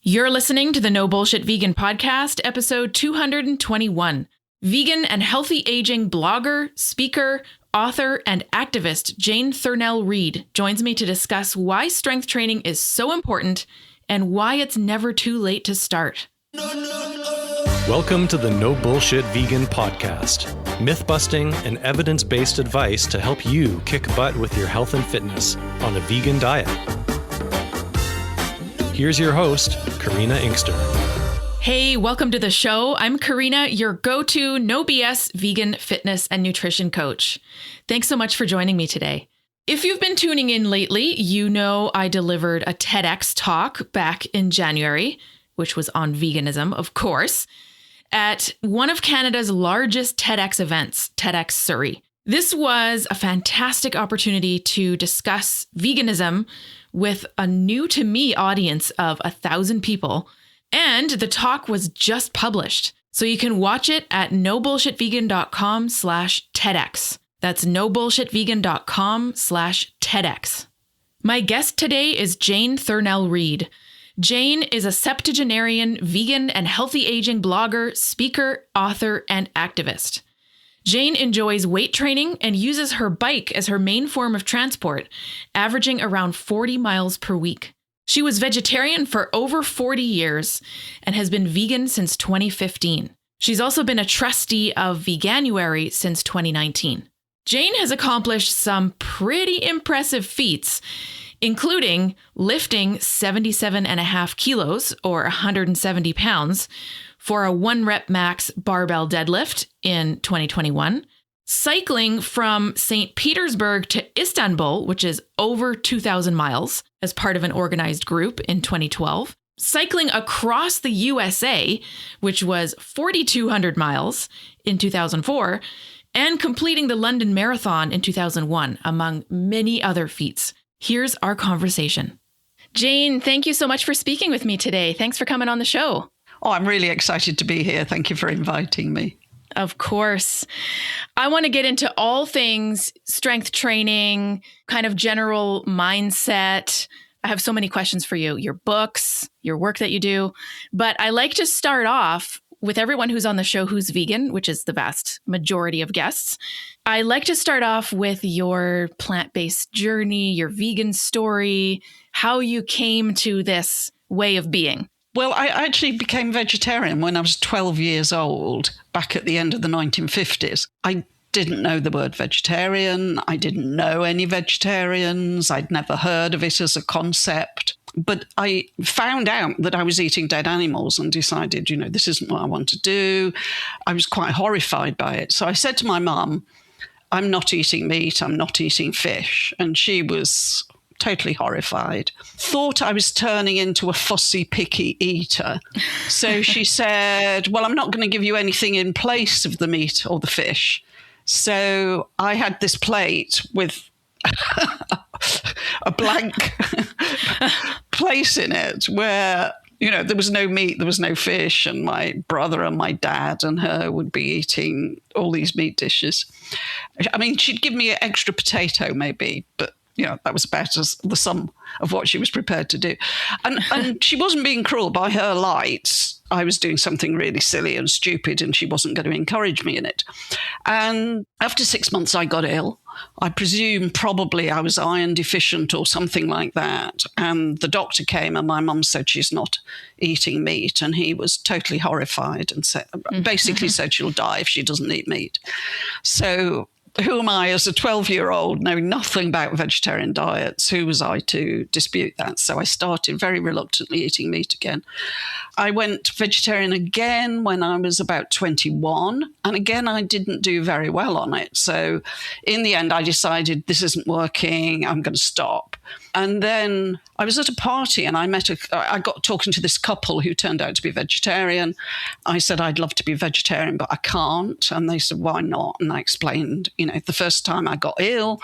You're listening to the No Bullshit Vegan Podcast, episode 221. Vegan and healthy aging blogger, speaker, author, and activist Jane Thurnell-Read joins me to discuss why strength training is so important and why it's never too late to start. Welcome to the No Bullshit Vegan Podcast. Myth-busting and evidence-based advice to help you kick butt with your health and fitness on a vegan diet. Here's your host, Karina Inkster. Hey, welcome to the show. I'm Karina, your go-to no BS vegan fitness and nutrition coach. Thanks so much for joining me today. If you've been tuning in lately, you know I delivered a TEDx talk back in January, which was on veganism, of course, at one of Canada's largest TEDx events, TEDx Surrey. This was a fantastic opportunity to discuss veganism with a new to me audience of 1,000 people. And the talk was just published. So you can watch it at nobullshitvegan.com/TEDx. That's nobullshitvegan.com/TEDx. My guest today is Jane Thurnell-Read. Jane is a septuagenarian, vegan, and healthy aging blogger, speaker, author, and activist. Jane enjoys weight training and uses her bike as her main form of transport, averaging around 40 miles per week. She was vegetarian for over 40 years and has been vegan since 2015. She's also been a trustee of Veganuary since 2019. Jane has accomplished some pretty impressive feats, including lifting 77.5 kilos or 170 pounds for a 1-rep max barbell deadlift in 2021, cycling from St. Petersburg to Istanbul, which is over 2,000 miles, as part of an organized group in 2012, cycling across the USA, which was 4,200 miles in 2004, and completing the London Marathon in 2001, among many other feats. Here's our conversation. Jane, thank you so much for speaking with me today. Thanks for coming on the show. Oh, I'm really excited to be here. Thank you for inviting me. Of course. I want to get into all things strength training, kind of general mindset. I have so many questions for you, your books, your work that you do. But I like to start off with everyone who's on the show who's vegan, which is the vast majority of guests. I like to start off with your plant-based journey, your vegan story, how you came to this way of being. Well, I actually became vegetarian when I was 12 years old, back at the end of the 1950s. I didn't know the word vegetarian. I didn't know any vegetarians. I'd never heard of it as a concept. But I found out that I was eating dead animals and decided, this isn't what I want to do. I was quite horrified by it. So I said to my mum, I'm not eating meat, I'm not eating fish. And she was totally horrified, thought I was turning into a fussy, picky eater. So she said, well, I'm not going to give you anything in place of the meat or the fish. So I had this plate with a blank place in it where, there was no meat, there was no fish, and my brother and my dad and her would be eating all these meat dishes. I mean, she'd give me an extra potato maybe, but that was about as the sum of what she was prepared to do. And she wasn't being cruel. By her lights, I was doing something really silly and stupid, and she wasn't going to encourage me in it. And after 6 months, I got ill. I presume probably I was iron deficient or something like that. And the doctor came and my mum said she's not eating meat. And he was totally horrified and basically said she'll die if she doesn't eat meat. So who am I as a 12-year-old knowing nothing about vegetarian diets? Who was I to dispute that? So I started very reluctantly eating meat again. I went vegetarian again when I was about 21. And again, I didn't do very well on it. So in the end, I decided this isn't working. I'm going to stop. And then I was at a party and I got talking to this couple who turned out to be vegetarian. I said, I'd love to be vegetarian, but I can't. And they said, why not? And I explained, the first time I got ill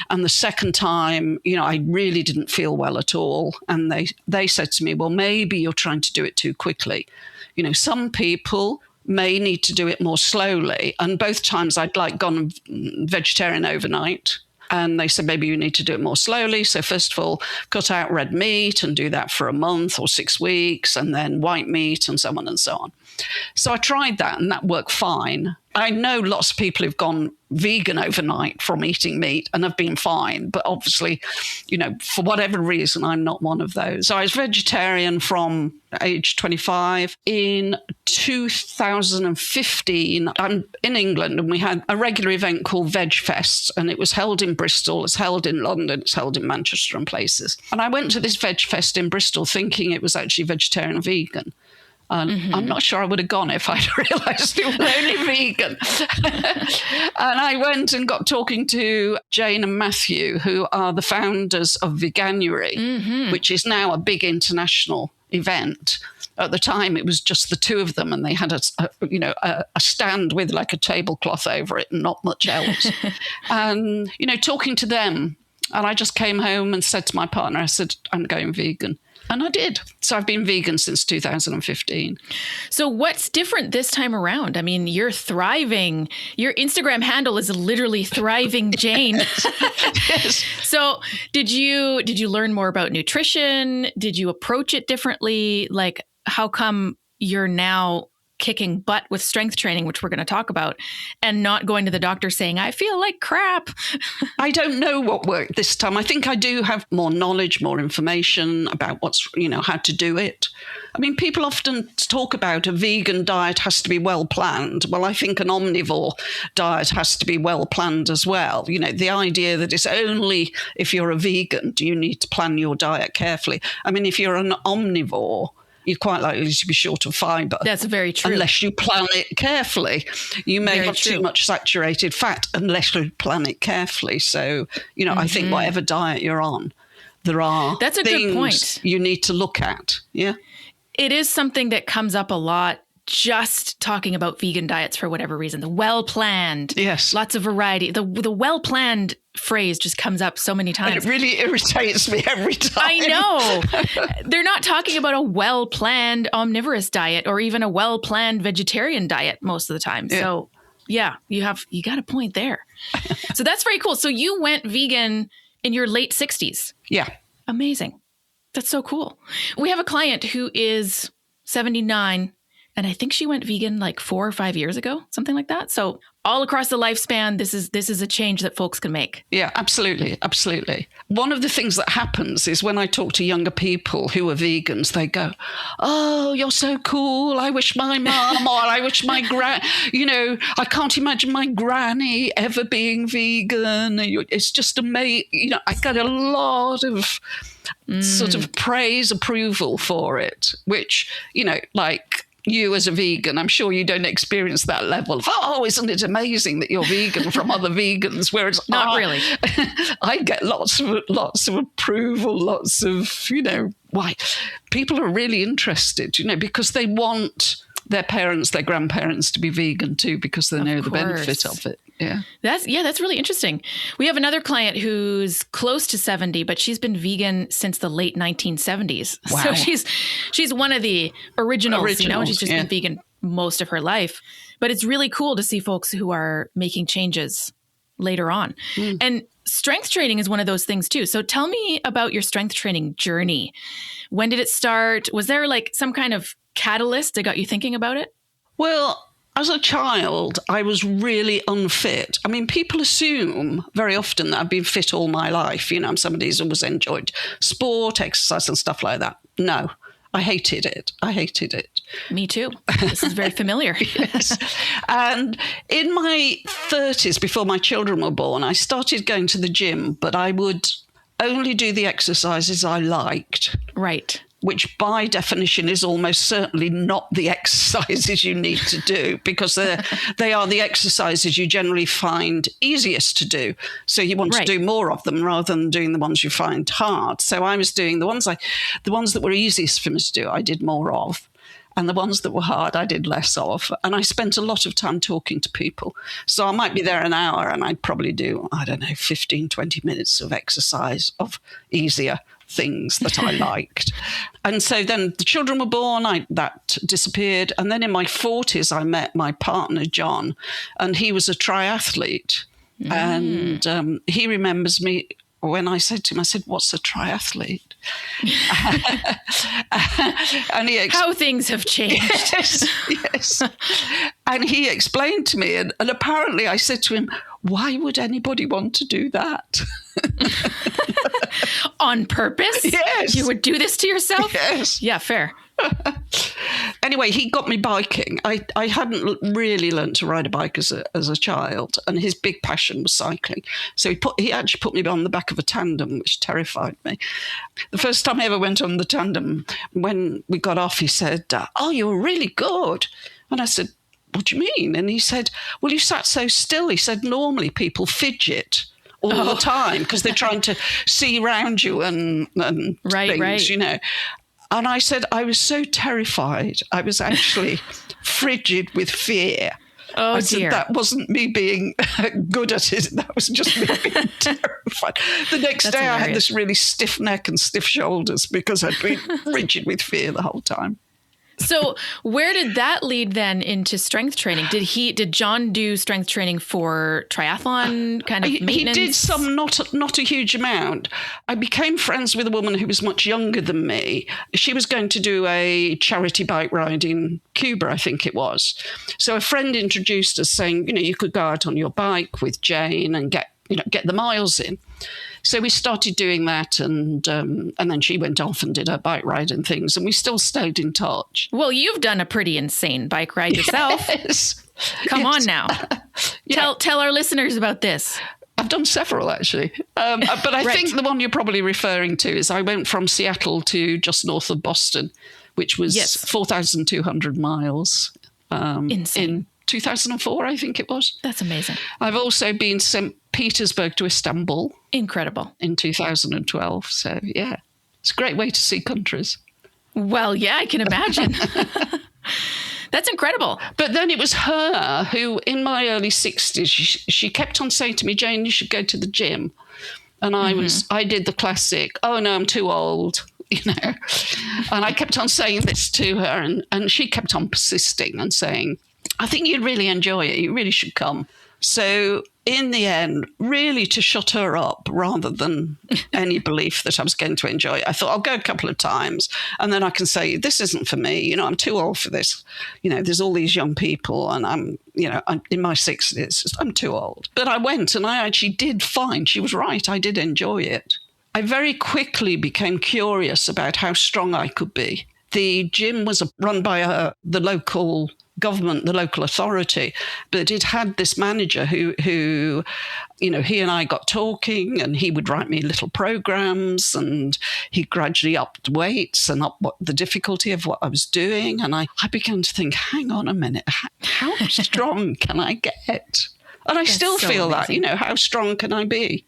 and the second time, I really didn't feel well at all. And they said to me, well, maybe you're trying to do it too quickly. Some people may need to do it more slowly. And both times I'd gone vegetarian overnight. And they said, maybe you need to do it more slowly. So first of all, cut out red meat and do that for a month or 6 weeks, and then white meat and so on and so on. So I tried that and that worked fine. I know lots of people who've gone vegan overnight from eating meat and have been fine. But obviously, for whatever reason, I'm not one of those. So I was vegetarian from age 25. In 2015, I'm in England and we had a regular event called Veg Fest, and it was held in Bristol, it's held in London, it's held in Manchester and places. And I went to this Veg Fest in Bristol thinking it was actually vegetarian and vegan. And I'm not sure I would have gone if I'd realised it was only vegan. And I went and got talking to Jane and Matthew, who are the founders of Veganuary, which is now a big international event. At the time, it was just the two of them, and they had a stand with like a tablecloth over it and not much else. And, talking to them, and I just came home and said to my partner, I said, I'm going vegan. And I did. So I've been vegan since 2015. So what's different this time around? I mean, you're thriving. Your Instagram handle is literally Thriving Jane. Yes. So did you learn more about nutrition? Did you approach it differently? Like, how come you're now kicking butt with strength training, which we're going to talk about, and not going to the doctor saying, I feel like crap? I don't know what worked this time. I think I do have more knowledge, more information about how to do it. I mean, people often talk about a vegan diet has to be well planned. Well, I think an omnivore diet has to be well planned as well. The idea that it's only if you're a vegan do you need to plan your diet carefully. I mean, if you're an omnivore, you're quite likely to be short of fibre. That's very true. Unless you plan it carefully. You may have too much saturated fat unless you plan it carefully. So, I think whatever diet you're on, there are That's a things good point. You need to look at. Yeah. It is something that comes up a lot, just talking about vegan diets for whatever reason. The well-planned. Yes. Lots of variety. The well-planned phrase just comes up so many times. And it really irritates me every time. I know. They're not talking about a well-planned omnivorous diet or even a well-planned vegetarian diet most of the time. Yeah. So yeah, you got a point there. So that's very cool. So you went vegan in your late 60s. Yeah. Amazing. That's so cool. We have a client who is 79, and I think she went vegan like 4 or 5 years ago, something like that. So all across the lifespan, this is a change that folks can make. Yeah, absolutely. Absolutely. One of the things that happens is when I talk to younger people who are vegans, they go, oh, you're so cool. I wish my mum or I wish my I can't imagine my granny ever being vegan. It's just amazing. I got a lot of sort of praise, approval for it, which, like you as a vegan, I'm sure you don't experience that level of, oh, isn't it amazing that you're vegan from other vegans? Whereas not really. I get lots of approval, lots of, why people are really interested, because they want their parents, their grandparents to be vegan too, because they know the benefit of it. Yeah. That's really interesting. We have another client who's close to 70, but she's been vegan since the late 1970s. Wow. So she's one of the originals. She's just been vegan most of her life. But it's really cool to see folks who are making changes later on. And strength training is one of those things too. So tell me about your strength training journey. When did it start? Was there like some kind of catalyst that got you thinking about it? Well, as a child, I was really unfit. I mean, people assume very often that I've been fit all my life. I'm somebody who's always enjoyed sport, exercise and stuff like that. No, I hated it. Me too. This is very familiar. Yes. And in my 30s, before my children were born, I started going to the gym, but I would only do the exercises I liked. Right. Which by definition is almost certainly not the exercises you need to do, because they are the exercises you generally find easiest to do. So you want to do more of them rather than doing the ones you find hard. So I was doing the ones that were easiest for me to do, I did more of. And the ones that were hard, I did less of. And I spent a lot of time talking to people. So I might be there an hour and I'd probably do, 15, 20 minutes of exercise of easier things that I liked. And so then the children were born, that disappeared. And then in my 40s, I met my partner, John, and he was a triathlete. And he remembers me when I said to him, I said, "What's a triathlete?" And how things have changed. Yes. And he explained to me, and apparently I said to him, "Why would anybody want to do that?" On purpose? Yes. You would do this to yourself? Yes. Yeah, fair. Anyway, he got me biking. I hadn't really learnt to ride a bike as a child, and his big passion was cycling. So he actually put me on the back of a tandem, which terrified me. The first time I ever went on the tandem, when we got off, he said, "Oh, you were really good." And I said, "What do you mean?" And he said, "Well, you sat so still." He said, "Normally people fidget all the time because they're trying to see around you and things, you know." And I said, I was so terrified. I was actually frigid with fear. Oh, I said, dear. that wasn't me being good at it. That was just me being terrified. The next day I had this really stiff neck and stiff shoulders because I'd been frigid with fear the whole time. So where did that lead then into strength training? Did John do strength training for triathlon kind of maintenance? He did some, not a huge amount. I became friends with a woman who was much younger than me. She was going to do a charity bike ride in Cuba, I think it was. So a friend introduced us saying, you could go out on your bike with Jane and get the miles in. So we started doing that, and then she went off and did her bike ride and things, and we still stayed in touch. Well, you've done a pretty insane bike ride yourself. Yes. Come on now. Tell our listeners about this. I've done several, actually. But I think the one you're probably referring to is I went from Seattle to just north of Boston, which was 4,200 miles in 2004, I think it was. That's amazing. I've also been to St. Petersburg to Istanbul. Incredible. In 2012. So, yeah, it's a great way to see countries. Well, yeah, I can imagine. That's incredible. But then it was her who, in my early 60s, she kept on saying to me, "Jane, you should go to the gym." And I did the classic, "Oh, no, I'm too old." And I kept on saying this to her, and she kept on persisting and saying, "I think you'd really enjoy it. You really should come." So in the end, really to shut her up rather than any belief that I was going to enjoy it, I thought I'll go a couple of times and then I can say, this isn't for me. I'm too old for this. There's all these young people and I'm in my 60s. I'm too old. But I went and I actually did find she was right. I did enjoy it. I very quickly became curious about how strong I could be. The gym was run by the local government, the local authority, but it had this manager who he and I got talking, and he would write me little programs, and he gradually upped weights and upped the difficulty of what I was doing. And I began to think, hang on a minute, how strong can I get? And I still feel amazing. That, how strong can I be?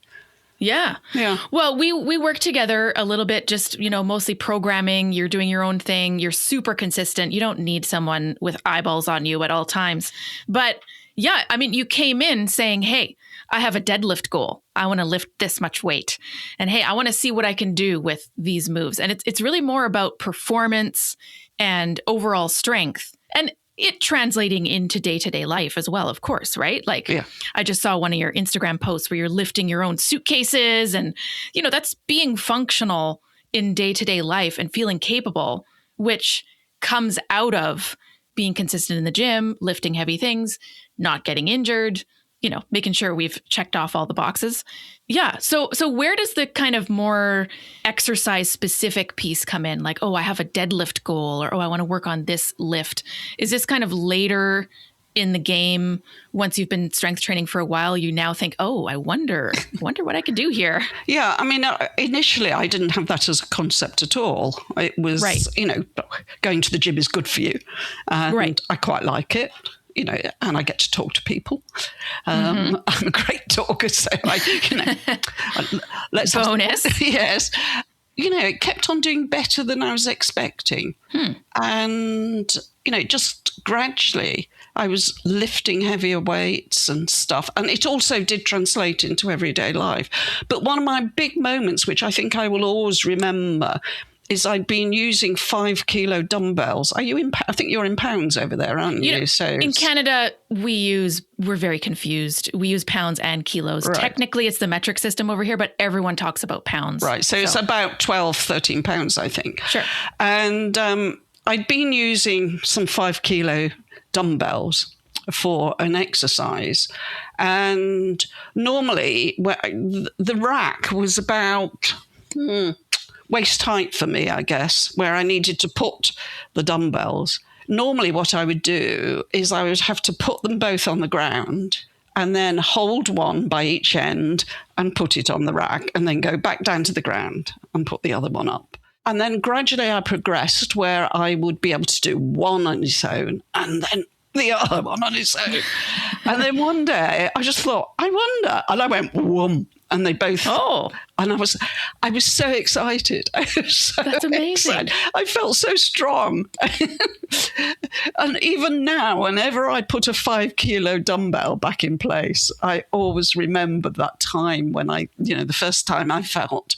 Yeah. Yeah. Well, we work together a little bit, just, mostly programming. You're doing your own thing. You're super consistent. You don't need someone with eyeballs on you at all times. But yeah, I mean, you came in saying, hey, I have a deadlift goal. I want to lift this much weight. And hey, I want to see what I can do with these moves. And it's really more about performance and overall strength. And it translating into day-to-day life as well, of course, right? Like, I just saw one of your Instagram posts where you're lifting your own suitcases and, that's being functional in day-to-day life and feeling capable, which comes out of being consistent in the gym, lifting heavy things, not getting injured, making sure we've checked off all the boxes. Yeah. So where does the kind of more exercise specific piece come in? Like, oh, I have a deadlift goal, or, oh, I want to work on this lift. Is this kind of later in the game, once you've been strength training for a while, you now think, oh, I wonder what I could do here? Yeah. I mean, initially I didn't have that as a concept at all. It was, going to the gym is good for you. And I quite like it. And I get to talk to people. I'm a great talker, so let's bonus. Yes. It kept on doing better than I was expecting. And, just gradually I was lifting heavier weights and stuff. And it also did translate into everyday life. But one of my big moments, which I think I will always remember, is I'd been using 5 kilo dumbbells. Are you I think you're in pounds over there, aren't you? know, So in Canada, we're very confused. We use pounds and kilos. Right. Technically, it's the metric system over here, but everyone talks about pounds. Right. So it's about 12, 13 pounds, I think. Sure. And I'd been using some 5 kilo dumbbells for an exercise. And normally the rack was about waist height for me, I guess, where I needed to put the dumbbells. Normally what I would do is I would have to put them both on the ground and then hold one by each end and put it on the rack and then go back down to the ground and put the other one up. And then gradually I progressed where I would be able to do one on its own and then the other one on its own. And then one day I just thought, I wonder. And I went, whoom. And they both. Oh. And I was so excited. That's amazing. Excited. I felt so strong. And even now, whenever I put a 5 kilo dumbbell back in place, I always remember that time when the first time I felt,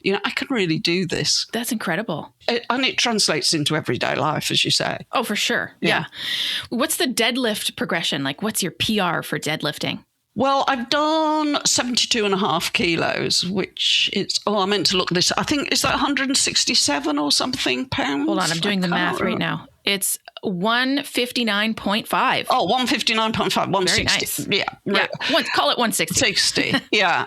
I can really do this. That's incredible. And it translates into everyday life, as you say. Oh, for sure. Yeah. What's the deadlift progression? Like, what's your PR for deadlifting? Well, I've done 72.5 kilos, which is, I meant to look this. I think, is that 167 or something pounds? Hold on, I'm doing the math right now. It's 159.5. Oh, 159.5, 160. Very nice. Yeah. Right. Call it 160. 60, yeah.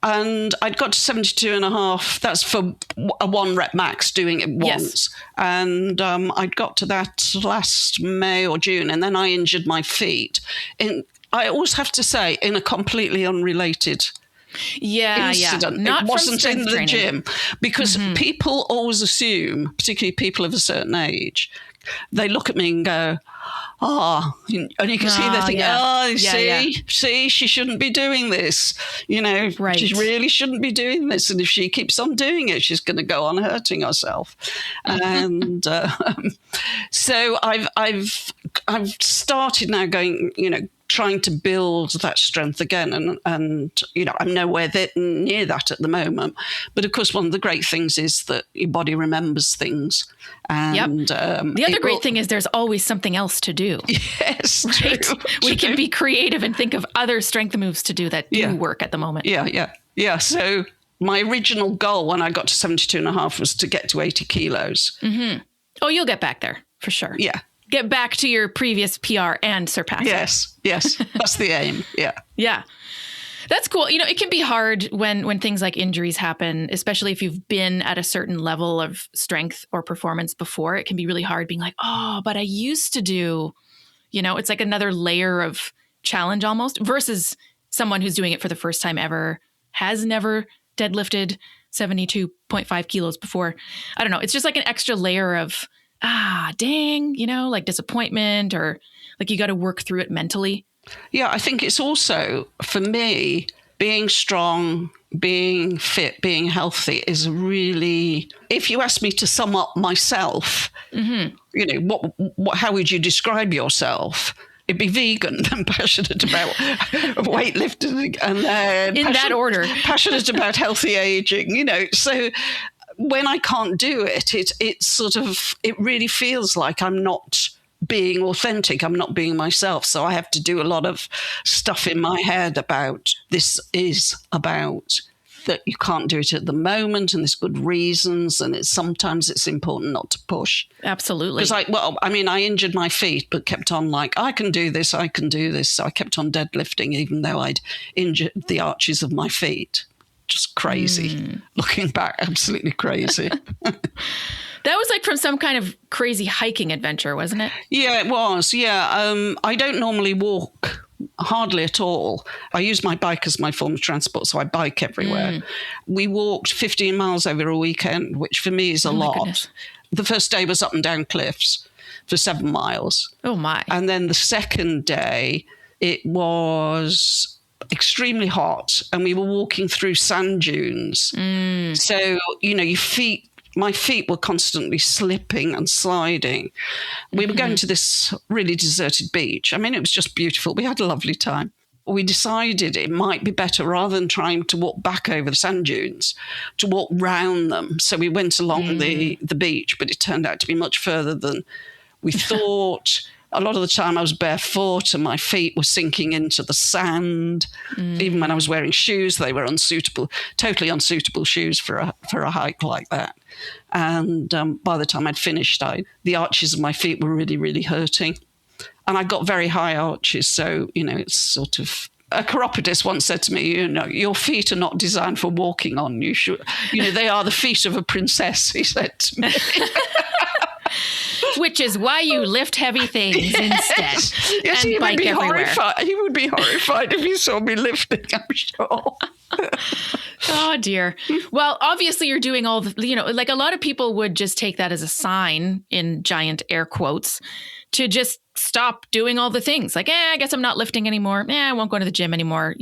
And I'd got to 72.5. That's for a 1 rep max, doing it once. Yes. And I'd got to that last May or June, and then I injured my feet. I always have to say, in a completely unrelated incident. Not it wasn't in the training. gym, because people always assume, particularly people of a certain age, they look at me and go, and you can see they're thinking, see, she shouldn't be doing this. Right. She really shouldn't be doing this. And if she keeps on doing it, she's going to go on hurting herself. And so I've started now going, trying to build that strength again. And I'm nowhere near that at the moment. But of course, one of the great things is that your body remembers things. And the other great thing is there's always something else to do. Yes, right? true. We can be creative and think of other strength moves to do that do work at the moment. Yeah. So my original goal when I got to 72.5 was to get to 80 kilos. Mm-hmm. Oh, you'll get back there for sure. Yeah. Get back to your previous PR and surpass it. Yes. That's the aim. Yeah. Yeah. That's cool. It can be hard when things like injuries happen, especially if you've been at a certain level of strength or performance before. It can be really hard being like, but I used to do, it's like another layer of challenge almost, versus someone who's doing it for the first time ever, has never deadlifted 72.5 kilos before. I don't know. It's just like an extra layer of, dang, like disappointment, or like you got to work through it mentally. Yeah, I think it's also, for me, being strong, being fit, being healthy is really, if you ask me to sum up myself, how would you describe yourself? It'd be vegan and passionate about weightlifting, and then in that order, passionate about healthy aging, so when I can't do it, it really feels like I'm not being authentic. I'm not being myself. So I have to do a lot of stuff in my head about this is about that you can't do it at the moment, and there's good reasons, and sometimes it's important not to push. Absolutely. Because I injured my feet, but kept on like, I can do this. So I kept on deadlifting, even though I'd injured the arches of my feet. Just crazy. Looking back, absolutely crazy. That was like from some kind of crazy hiking adventure, wasn't it? Yeah, it was. Yeah. I don't normally walk, hardly at all. I use my bike as my form of transport, so I bike everywhere. We walked 15 miles over a weekend, which for me is a lot. Goodness. The first day was up and down cliffs for 7 miles. Oh, my. And then the second day, it was extremely hot, and we were walking through sand dunes. So, my feet were constantly slipping and sliding. We were going to this really deserted beach. I mean, it was just beautiful. We had a lovely time. we decided it might be better, rather than trying to walk back over the sand dunes, to walk round them. So we went along the beach, but it turned out to be much further than we thought. A lot of the time I was barefoot and my feet were sinking into the sand. Even when I was wearing shoes, they were totally unsuitable shoes for a hike like that. And by the time I'd finished, the arches of my feet were really, really hurting. And I got very high arches. So, it's sort of, a chiropodist once said to me, your feet are not designed for walking on. You should, they are the feet of a princess, he said to me. Which is why you lift heavy things instead. Yes, and bike everywhere. He would be horrified if he saw me lifting, I'm sure. Oh, dear. Well, obviously you're doing all the, like a lot of people would just take that as a sign, in giant air quotes, to just stop doing all the things. Like, I guess I'm not lifting anymore. I won't go to the gym anymore,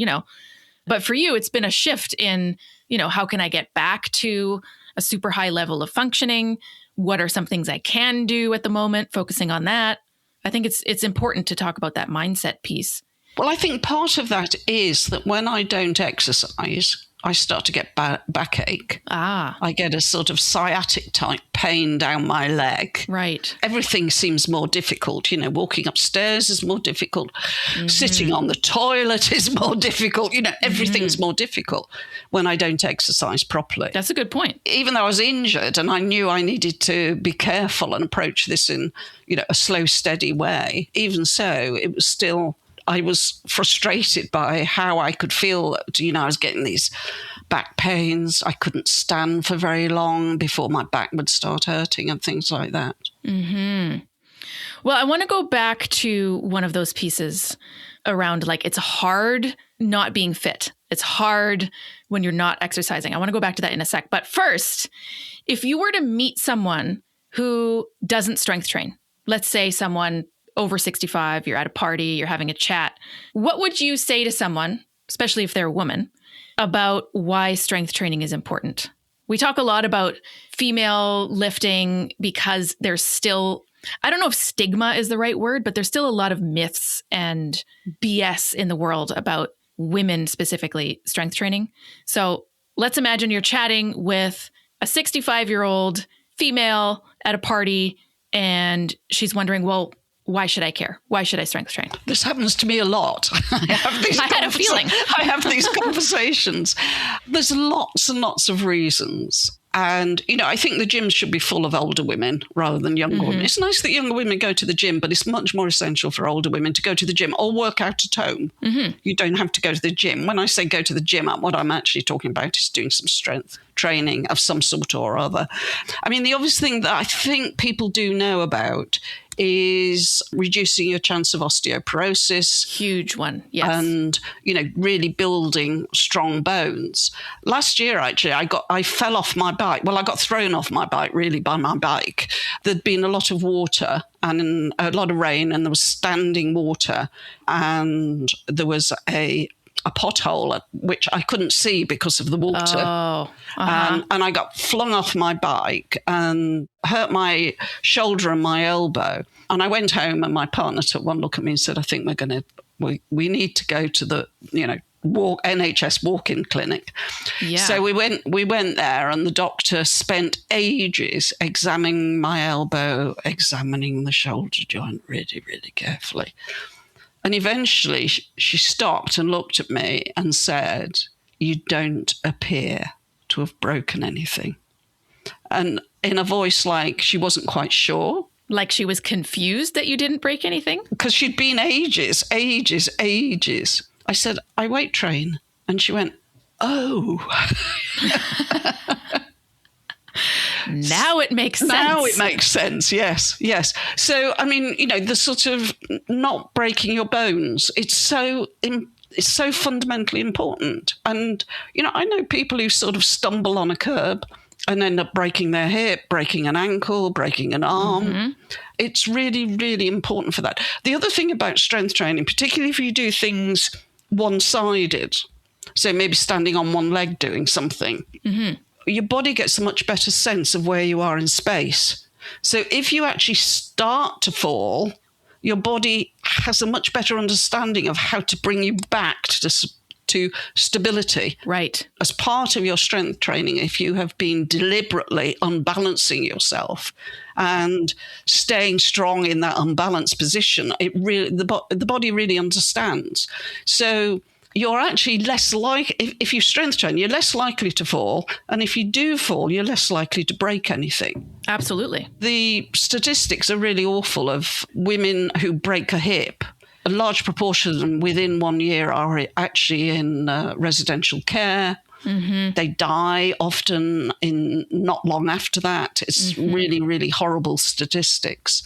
But for you, it's been a shift in, how can I get back to a super high level of functioning? What are some things I can do at the moment? Focusing on that. I think it's important to talk about that mindset piece. Well, I think part of that is that when I don't exercise, I start to get backache. I get a sort of sciatic type pain down my leg. Right. Everything seems more difficult. Walking upstairs is more difficult. Sitting on the toilet is more difficult. Everything's more difficult when I don't exercise properly. That's a good point. Even though I was injured and I knew I needed to be careful and approach this in, a slow, steady way, even so, it was still... I was frustrated by how I could feel. I was getting these back pains. I couldn't stand for very long before my back would start hurting and things like that. Well, I want to go back to one of those pieces around it's hard not being fit. It's hard when you're not exercising. I want to go back to that in a sec. But first, if you were to meet someone who doesn't strength train, let's say someone over 65, you're at a party, you're having a chat. What would you say to someone, especially if they're a woman, about why strength training is important? We talk a lot about female lifting because there's still, I don't know if stigma is the right word, but there's still a lot of myths and BS in the world about women specifically strength training. So let's imagine you're chatting with a 65-year-old female at a party and she's wondering, well, why should I care? Why should I strength train? This happens to me a lot. I had a feeling. I have these conversations. There's lots and lots of reasons. And, I think the gyms should be full of older women rather than younger women. It's nice that younger women go to the gym, but it's much more essential for older women to go to the gym or work out at home. You don't have to go to the gym. When I say go to the gym, what I'm actually talking about is doing some strength training of some sort or other. I mean, the obvious thing that I think people do know about is reducing your chance of osteoporosis. Huge one, yes. And, really building strong bones. Last year, actually, I fell off my bike. Well, I got thrown off my bike, really, by my bike. There'd been a lot of water and a lot of rain, and there was standing water, and there was a pothole which I couldn't see because of the water. And I got flung off my bike and hurt my shoulder and my elbow. And I went home and my partner took one look at me and said, I think we need to go to the, NHS walk-in clinic. Yeah. So we went there and the doctor spent ages examining my elbow, examining the shoulder joint really, really carefully. And eventually she stopped and looked at me and said, you don't appear to have broken anything. And in a voice like she wasn't quite sure. Like she was confused that you didn't break anything? Because she'd been ages. I said, I weight train. And she went, oh. Now it makes sense. Now it makes sense, yes. So, I mean, the sort of not breaking your bones, it's so fundamentally important. And, I know people who sort of stumble on a curb and end up breaking their hip, breaking an ankle, breaking an arm. It's really, really important for that. The other thing about strength training, particularly if you do things one-sided, so maybe standing on one leg doing something, your body gets a much better sense of where you are in space. So if you actually start to fall, your body has a much better understanding of how to bring you back to stability. Right. As part of your strength training, if you have been deliberately unbalancing yourself and staying strong in that unbalanced position, the body really understands. So you're actually less if you strength train, you're less likely to fall. And if you do fall, you're less likely to break anything. Absolutely. The statistics are really awful of women who break a hip. A large proportion of them within 1 year are actually in residential care. Mm-hmm. They die often in not long after that. It's really, really horrible statistics.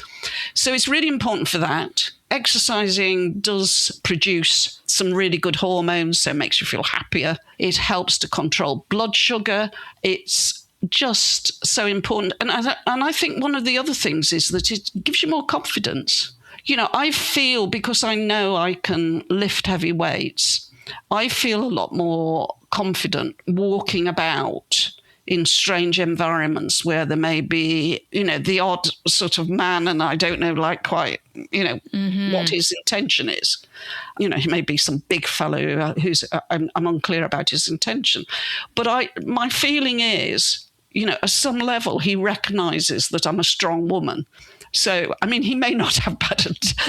So it's really important for that. Exercising does produce some really good hormones, so it makes you feel happier. It helps to control blood sugar. It's just so important. And I think one of the other things is that it gives you more confidence. You know, I feel, because I know I can lift heavy weights, I feel a lot more confident walking about in strange environments where there may be, you know, the odd sort of man, and I don't know, like, quite, you know, what his intention is. You know, he may be some big fellow who's, I'm unclear about his intention. But my feeling is, you know, at some level, he recognises that I'm a strong woman. So, I mean, he may not have bad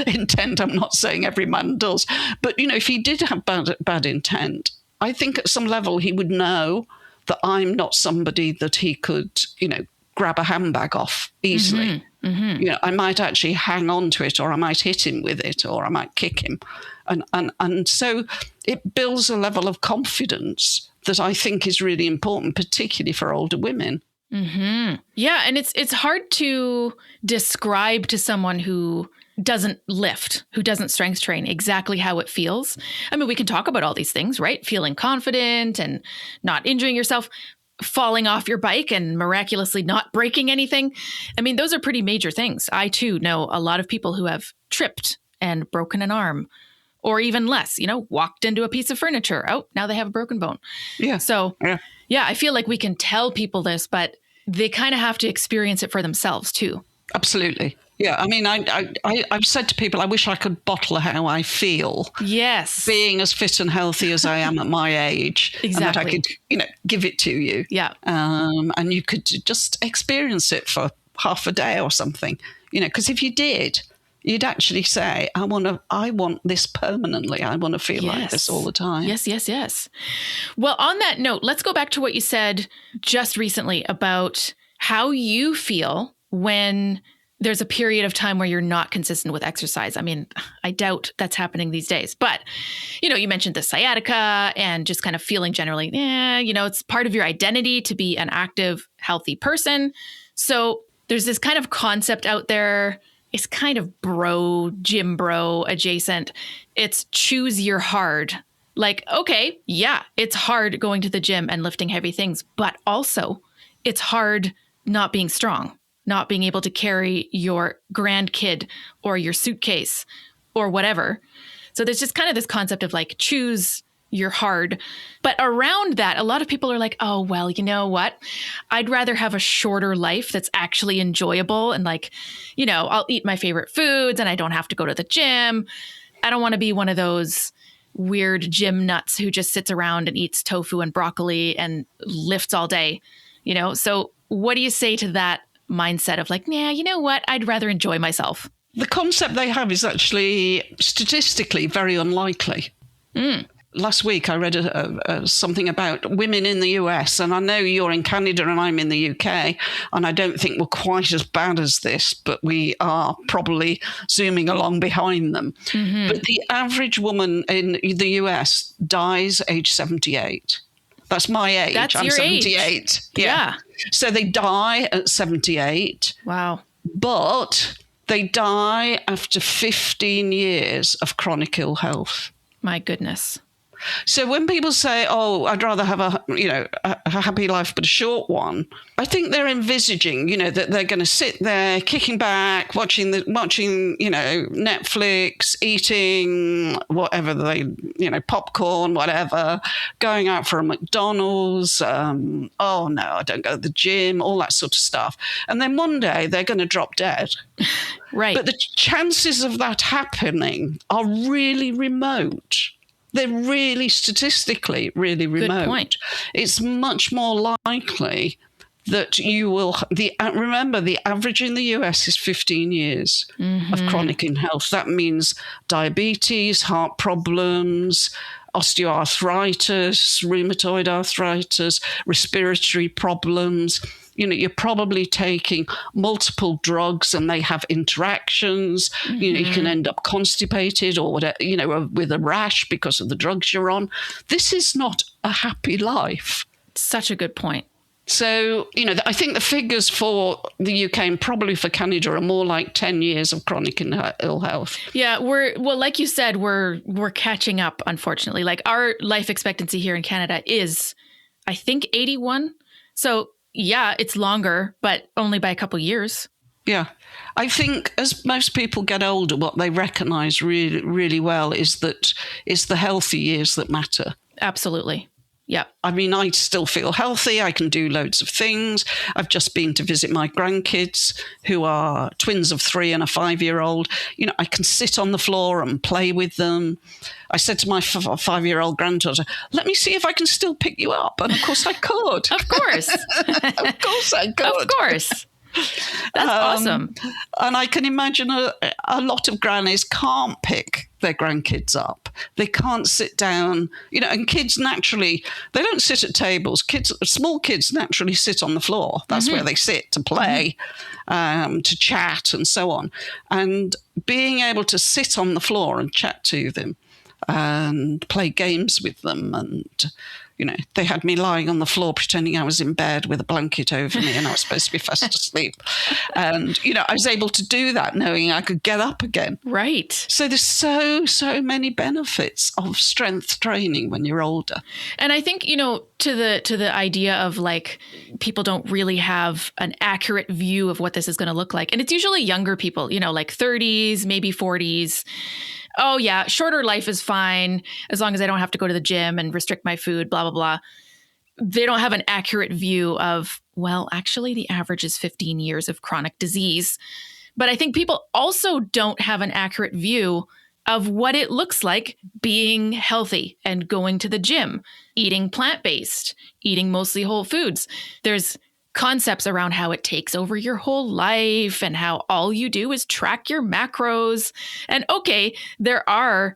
intent. I'm not saying every man does. But, you know, if he did have bad intent, I think at some level he would know that I'm not somebody that he could, you know, grab a handbag off easily. You know, I might actually hang on to it, or I might hit him with it, or I might kick him. And so it builds a level of confidence that I think is really important, particularly for older women. Yeah, and it's hard to describe to someone who doesn't lift, who doesn't strength train, exactly how it feels. I mean, we can talk about all these things, right? Feeling confident and not injuring yourself, falling off your bike and miraculously not breaking anything. I mean, those are pretty major things. I too know a lot of people who have tripped and broken an arm, or even less, you know, walked into a piece of furniture. Oh, now they have a broken bone. Yeah. So yeah, I feel like we can tell people this, but they kind of have to experience it for themselves too. Absolutely. Yeah. I mean, I've said to people, I wish I could bottle how I feel. Yes. Being as fit and healthy as I am at my age. Exactly. And that I could, you know, give it to you. Yeah. And you could just experience it for half a day or something, you know, because if you did, you'd actually say, I want this permanently. I want to feel like this all the time. Yes. Well, on that note, let's go back to what you said just recently about how you feel when there's a period of time where you're not consistent with exercise. I mean, I doubt that's happening these days, but you know, you mentioned the sciatica and just kind of feeling generally, you know, it's part of your identity to be an active, healthy person. So there's this kind of concept out there. It's kind of gym bro adjacent. It's choose your hard. Like, okay, yeah, it's hard going to the gym and lifting heavy things, but also it's hard not being strong, not being able to carry your grandkid or your suitcase or whatever. So there's just kind of this concept of like, choose your hard. But around that, a lot of people are like, oh, well, you know what? I'd rather have a shorter life that's actually enjoyable. And like, you know, I'll eat my favorite foods and I don't have to go to the gym. I don't want to be one of those weird gym nuts who just sits around and eats tofu and broccoli and lifts all day, you know? So what do you say to that mindset of like, yeah, you know what? I'd rather enjoy myself. The concept they have is actually statistically very unlikely. Last week, I read something about women in the US, and I know you're in Canada and I'm in the UK, and I don't think we're quite as bad as this, but we are probably zooming along behind them. But the average woman in the US dies age 78. That's my age. That's I'm your 78. Age. Yeah. So they die at 78. Wow. But they die after 15 years of chronic ill health. My goodness. So when people say, "Oh, I'd rather have a happy life but a short one," I think they're envisaging, that they're going to sit there kicking back, watching Netflix, eating whatever popcorn, whatever, going out for a McDonald's. Oh no, I don't go to the gym, all that sort of stuff. And then one day they're going to drop dead. Right. But the chances of that happening are really remote. They're really statistically really remote. Good point. It's much more likely that you will. Remember, the average in the US is 15 years of chronic ill health. That means diabetes, heart problems, osteoarthritis, rheumatoid arthritis, respiratory problems. You're probably taking multiple drugs and they have interactions. You can end up constipated or whatever, with a rash because of the drugs you're on. This is not a happy life. Such a good point. So, I think the figures for the UK and probably for Canada are more like 10 years of chronic ill health. Yeah, like you said, we're catching up, unfortunately. Like our life expectancy here in Canada is, I think, 81. So yeah, it's longer, but only by a couple of years. Yeah. I think as most people get older, what they recognize really, really well is that it's the healthy years that matter. Absolutely. Yeah. I mean, I still feel healthy. I can do loads of things. I've just been to visit my grandkids who are twins of 3 and a 5-year-old. I can sit on the floor and play with them. I said to my 5-year-old granddaughter, "Let me see if I can still pick you up." And of course I could. Of course. Of course I could. Of course. That's awesome. And I can imagine a lot of grannies can't pick their grandkids up. They can't sit down, and kids naturally, they don't sit at tables. Small kids naturally sit on the floor. That's where they sit to play, to chat and so on. And being able to sit on the floor and chat to them and play games with them and they had me lying on the floor pretending I was in bed with a blanket over me and I was supposed to be fast asleep. And, I was able to do that knowing I could get up again. Right. So there's so many benefits of strength training when you're older. And I think, to the idea of like people don't really have an accurate view of what this is going to look like. And it's usually younger people, like 30s, maybe 40s. Oh, yeah, shorter life is fine as long as I don't have to go to the gym and restrict my food, blah, blah, blah. They don't have an accurate view of, well, actually, the average is 15 years of chronic disease. But I think people also don't have an accurate view of what it looks like being healthy and going to the gym, eating plant-based, eating mostly whole foods. There's concepts around how it takes over your whole life and how all you do is track your macros. And okay, there are,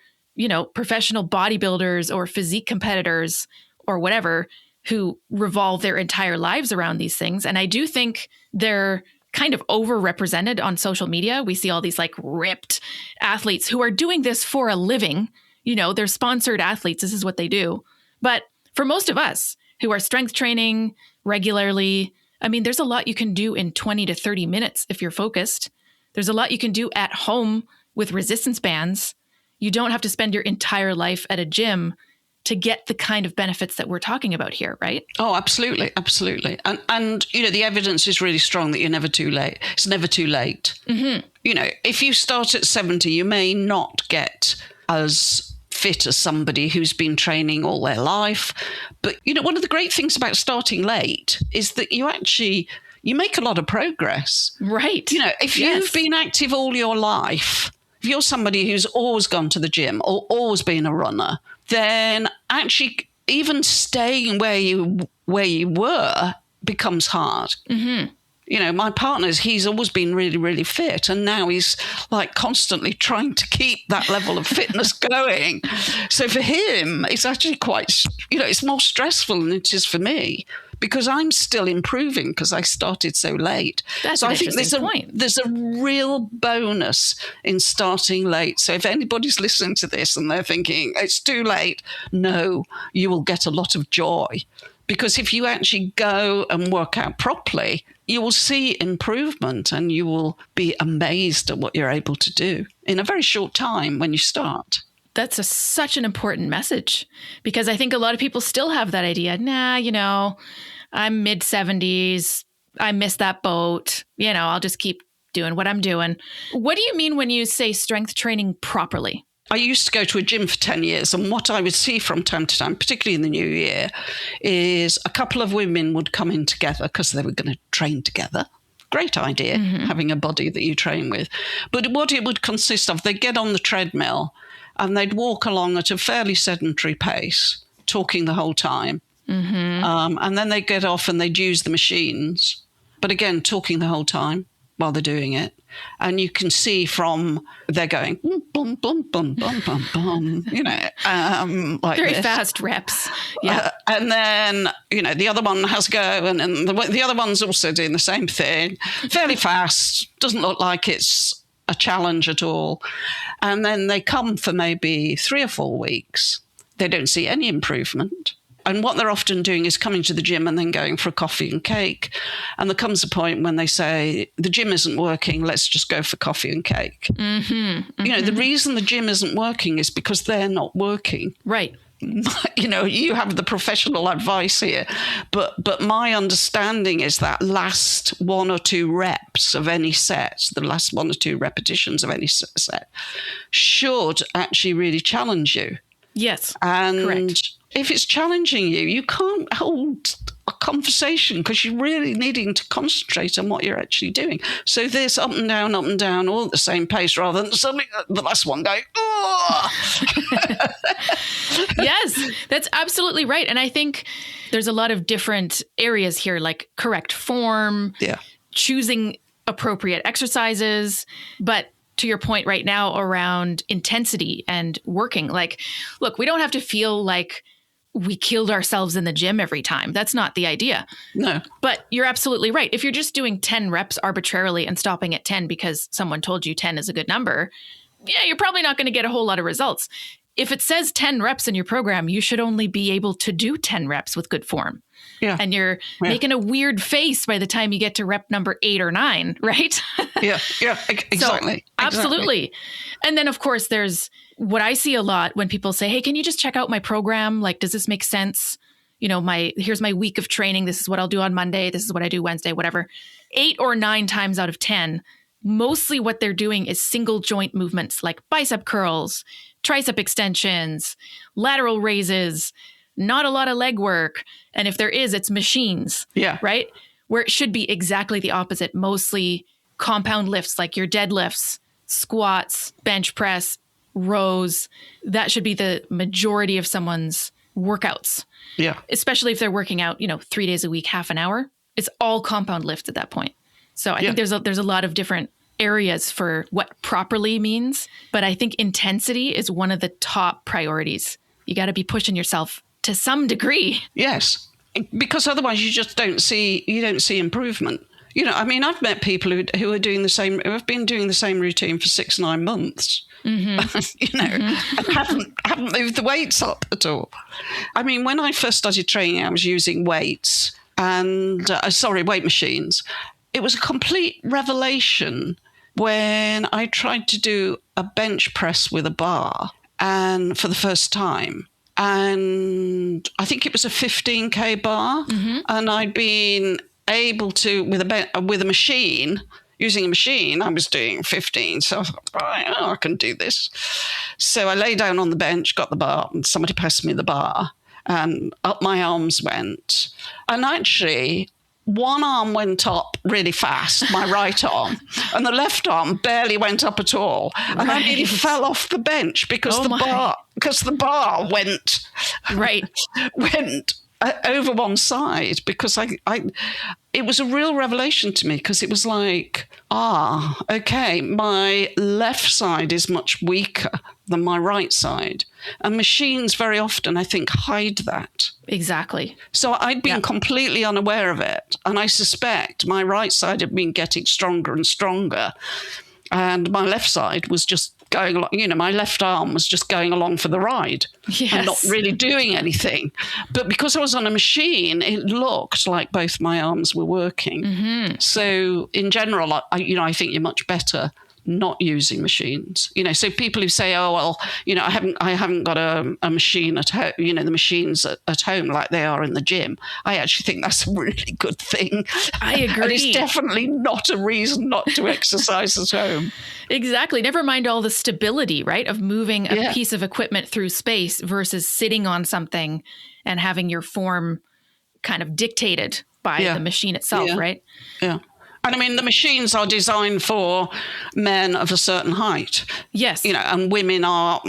professional bodybuilders or physique competitors or whatever who revolve their entire lives around these things. And I do think they're kind of overrepresented on social media. We see all these like ripped athletes who are doing this for a living. They're sponsored athletes. This is what they do. But for most of us who are strength training regularly, I mean, there's a lot you can do in 20 to 30 minutes if you're focused. There's a lot you can do at home with resistance bands. You don't have to spend your entire life at a gym to get the kind of benefits that we're talking about here, right? Oh, absolutely. Absolutely. And the evidence is really strong that you're never too late. It's never too late. Mm-hmm. If you start at 70, you may not get as fit as somebody who's been training all their life. But, one of the great things about starting late is that you make a lot of progress. Right. If you've been active all your life, if you're somebody who's always gone to the gym or always been a runner, then actually even staying where you were becomes hard. Mm-hmm. My partner's, he's always been really, really fit. And now he's like constantly trying to keep that level of fitness going. So for him, it's actually quite, it's more stressful than it is for me because I'm still improving because I started so late. That's so an I think there's a real bonus in starting late. So if anybody's listening to this and they're thinking it's too late, no, you will get a lot of joy. Because if you actually go and work out properly, you will see improvement and you will be amazed at what you're able to do in a very short time when you start. That's such an important message, because I think a lot of people still have that idea. I'm mid-70s. I missed that boat. I'll just keep doing what I'm doing. What do you mean when you say strength training properly? I used to go to a gym for 10 years, and what I would see from time to time, particularly in the new year, is a couple of women would come in together because they were going to train together. Great idea, having a body that you train with. But what it would consist of, they'd get on the treadmill and they'd walk along at a fairly sedentary pace, talking the whole time. And then they'd get off and they'd use the machines, but again, talking the whole time while they're doing it. And you can see from they're going, bum, bum, bum, bum, bum, bum, like very this. fast reps. Yeah. And then, the other one has a go, and the other one's also doing the same thing, fairly fast, doesn't look like it's a challenge at all. And then they come for maybe 3 or 4 weeks. They don't see any improvement. And what they're often doing is coming to the gym and then going for a coffee and cake. And there comes a point when they say, the gym isn't working, let's just go for coffee and cake. The reason the gym isn't working is because they're not working. Right. You have the professional advice here, but my understanding is that last 1 or 2 reps of any set, the last 1 or 2 repetitions of any set, should actually really challenge you. Yes, and correct. If it's challenging you, you can't hold a conversation because you're really needing to concentrate on what you're actually doing. So there's up and down, all at the same pace, rather than suddenly the last one going, oh! Yes, that's absolutely right. And I think there's a lot of different areas here, like correct form, choosing appropriate exercises, but to your point right now around intensity and working, look, we don't have to feel like we killed ourselves in the gym every time. That's not the idea. No. But you're absolutely right. If you're just doing 10 reps arbitrarily and stopping at 10 because someone told you 10 is a good number, you're probably not going to get a whole lot of results. If it says 10 reps in your program, you should only be able to do 10 reps with good form. Yeah. And you're making a weird face by the time you get to rep number 8 or 9, right? Yeah, exactly. So, absolutely. And then, of course, there's what I see a lot when people say, hey, can you just check out my program? Does this make sense? Here's my week of training. This is what I'll do on Monday. This is what I do Wednesday, whatever. 8 or 9 times out of 10, mostly what they're doing is single joint movements like bicep curls, tricep extensions, lateral raises, not a lot of leg work. And if there is, it's machines. Yeah. Right? Where it should be exactly the opposite. Mostly compound lifts like your deadlifts, squats, bench press, rows. That should be the majority of someone's workouts. Yeah. Especially if they're working out, 3 days a week, half an hour. It's all compound lifts at that point. So I think there's a lot of different areas for what properly means. But I think intensity is one of the top priorities. You got to be pushing yourself to some degree. Yes, because otherwise you just don't see improvement. I've met people who are doing who have been doing the same routine for 6-9 months. Mm-hmm. And haven't moved the weights up at all. When I first started training, I was using weights and weight machines. It was a complete revelation when I tried to do a bench press with a bar, and for the first time. And I think it was a 15K bar, and I'd been able to, with a machine, using a machine, I was doing 15. So I thought, I can do this. So I lay down on the bench, got the bar, and somebody passed me the bar, and up my arms went. And actually, one arm went up really fast, my right arm, and the left arm barely went up at all. And I nearly fell off the bench because the bar went over one side, because it was a real revelation to me, because it was like, okay, my left side is much weaker than my right side. And machines very often, I think, hide that. Exactly. So I'd been completely unaware of it. And I suspect my right side had been getting stronger and stronger. And my left side was just going along, my left arm was just going along for the ride and not really doing anything. But because I was on a machine, it looked like both my arms were working. Mm-hmm. So in general, I think you're much better not using machines. So people who say, oh, well, I haven't got a machine at home, the machines at home like they are in the gym. I actually think that's a really good thing. I agree. And it's definitely not a reason not to exercise at home. Exactly. Never mind all the stability, right, of moving a piece of equipment through space versus sitting on something and having your form kind of dictated by the machine itself, right? Yeah. And I mean, the machines are designed for men of a certain height. Yes. And women our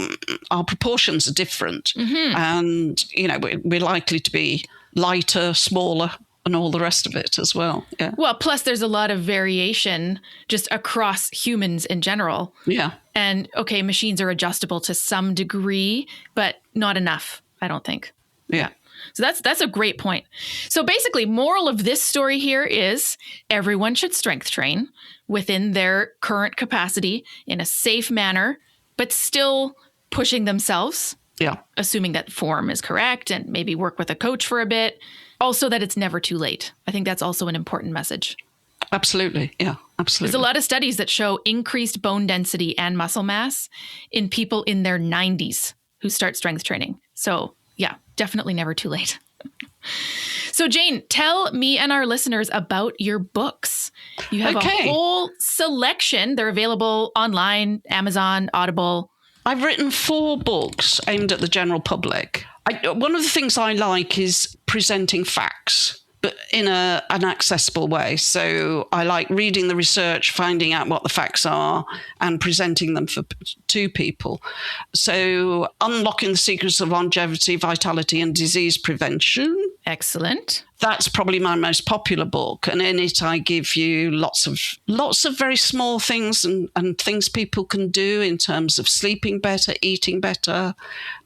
proportions are different. Mm-hmm. And, we're likely to be lighter, smaller, and all the rest of it as well. Yeah. Well, plus there's a lot of variation just across humans in general. Yeah. And okay, machines are adjustable to some degree, but not enough, I don't think. Yeah. So that's a great point. So basically, moral of this story here is everyone should strength train within their current capacity in a safe manner, but still pushing themselves. Yeah. Assuming that form is correct, and maybe work with a coach for a bit. Also that it's never too late. I think that's also an important message. Absolutely. Yeah, absolutely. There's a lot of studies that show increased bone density and muscle mass in people in their 90s who start strength training. So yeah, definitely never too late. So Jane, tell me and our listeners about your books. You have a whole selection. They're available online, Amazon, Audible. I've written 4 books aimed at the general public. One of the things I like is presenting facts, but in an accessible way. So I like reading the research, finding out what the facts are, and presenting them to people. So Unlocking the Secrets of Longevity, Vitality and Disease Prevention. Excellent. That's probably my most popular book. And in it, I give you lots of very small things and things people can do in terms of sleeping better, eating better,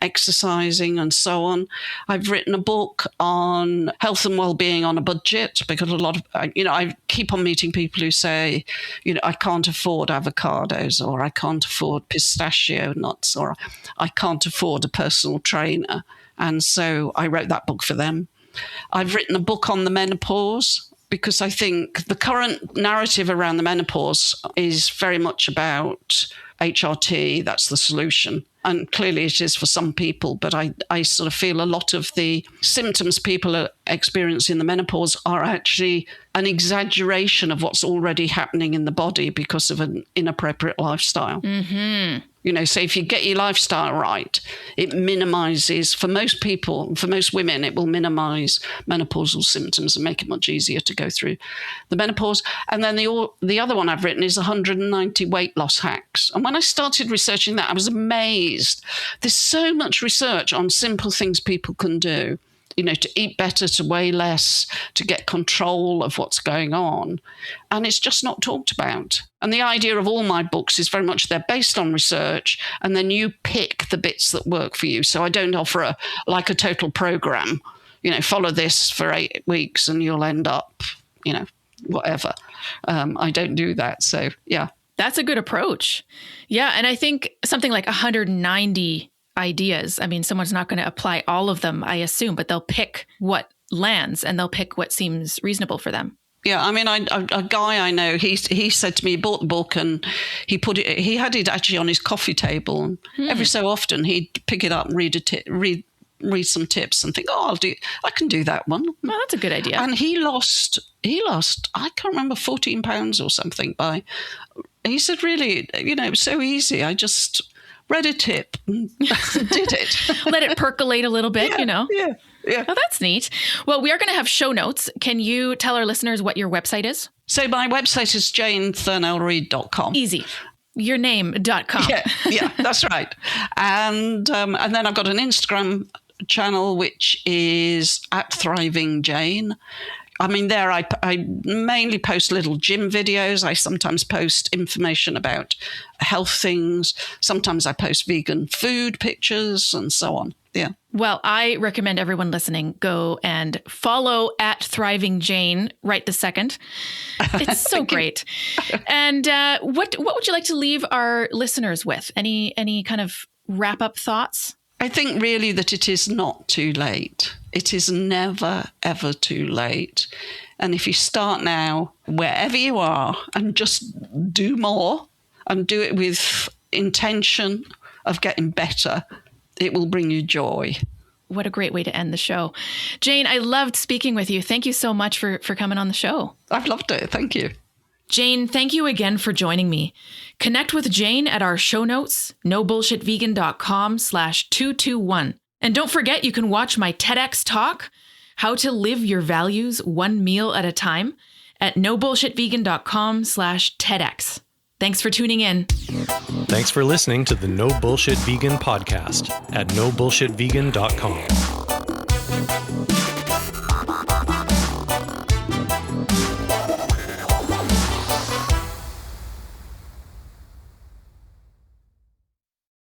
exercising, and so on. I've written a book on health and well-being on a budget, because a lot of, I keep on meeting people who say, I can't afford avocados, or I can't afford pistachio nuts, or I can't afford a personal trainer. And so I wrote that book for them. I've written a book on the menopause, because I think the current narrative around the menopause is very much about HRT. That's the solution. And clearly it is for some people, but I sort of feel a lot of the symptoms people are experiencing in the menopause are actually an exaggeration of what's already happening in the body because of an inappropriate lifestyle. Mm-hmm. So if you get your lifestyle right, it minimizes, for most people, for most women, it will minimize menopausal symptoms and make it much easier to go through the menopause. And then the other one I've written is 190 weight loss hacks. And when I started researching that, I was amazed. There's so much research on simple things people can do, to eat better, to weigh less, to get control of what's going on. And it's just not talked about. And the idea of all my books is very much they're based on research, and then you pick the bits that work for you. So I don't offer a total program, follow this for 8 weeks and you'll end up, whatever. I don't do that. So, yeah. That's a good approach. Yeah. And I think something like 190 ideas. I mean, someone's not going to apply all of them, I assume, but they'll pick what lands and they'll pick what seems reasonable for them. Yeah, I mean, a guy I know, he said to me, he bought the book and he had it actually on his coffee table. And every so often he'd pick it up and read some tips and think, I can do that one. Well, that's a good idea. And he lost, I can't remember, 14 pounds or something he said, really, it was so easy. I just read a tip and did it. Let it percolate a little bit, Yeah. Yeah. Oh, that's neat. Well, we are going to have show notes. Can you tell our listeners what your website is? So my website is janethurnell-read.com. Easy. Your name.com. Yeah, that's right. And then I've got an Instagram channel, which is @ThrivingJane. I mean, there I mainly post little gym videos. I sometimes post information about health things. Sometimes I post vegan food pictures and so on. Yeah. Well, I recommend everyone listening go and follow @ThrivingJane right this second. It's so great. And what would you like to leave our listeners with? Any kind of wrap up thoughts? I think really that it is not too late. It is never, ever too late. And if you start now, wherever you are, and just do more and do it with intention of getting better, it will bring you joy. What a great way to end the show. Jane, I loved speaking with you. Thank you so much for coming on the show. I've loved it. Thank you. Jane, thank you again for joining me. Connect with Jane at our show notes, nobullshitvegan.com/221. And don't forget, you can watch my TEDx talk, How to Live Your Values One Meal at a Time, at nobullshitvegan.com/TEDx. Thanks for tuning in. Thanks for listening to the No Bullshit Vegan podcast at nobullshitvegan.com.